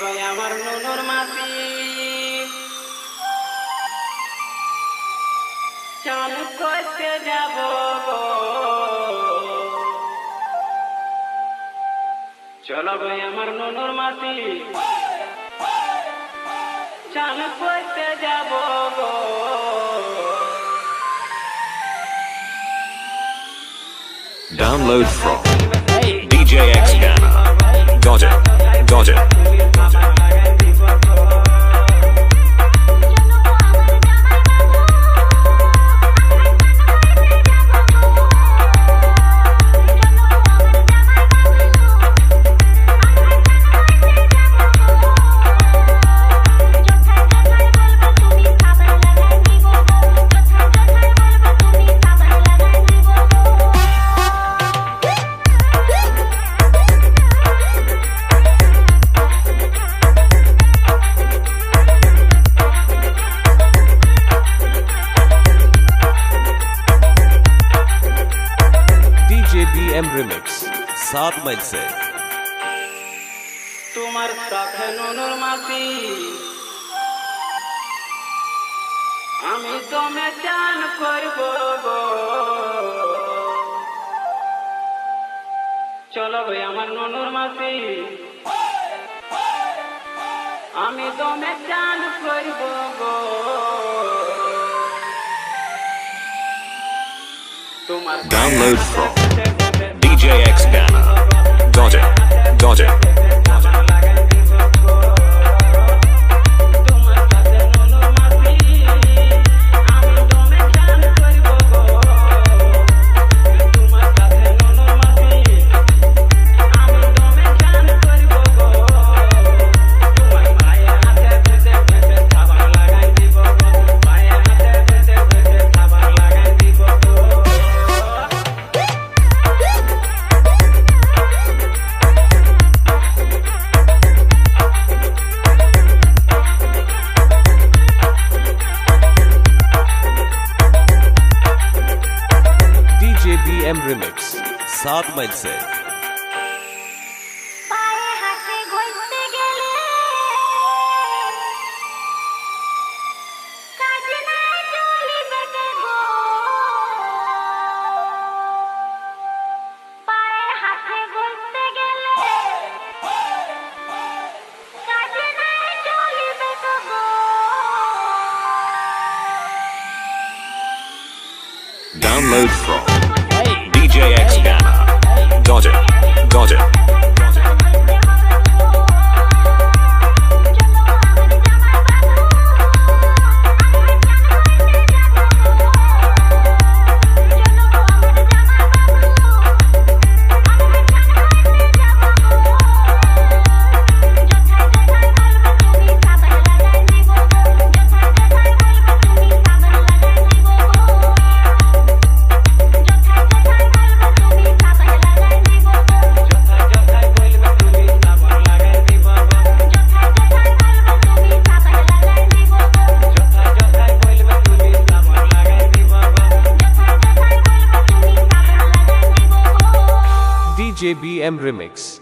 গো আমার নুনুর মাটি চান করতে যাব গো চলো গো আমার নুনুর মাটি চান করতে যাব গো Download from DJ X Ghana. Got it. Got it. BM Remix 7 मील से তোমার সাথে নুনুর মাটি আমি তোমে চান করব গো চলো ভাই আমার নুনুর মাটি আমি তোমে চান করব গো তোমার Download from DJ X Ghana. Got it. Got it. BM Remix 7 मील से Download from DJ X Ghana. Got it. Got it. DJ BM Remix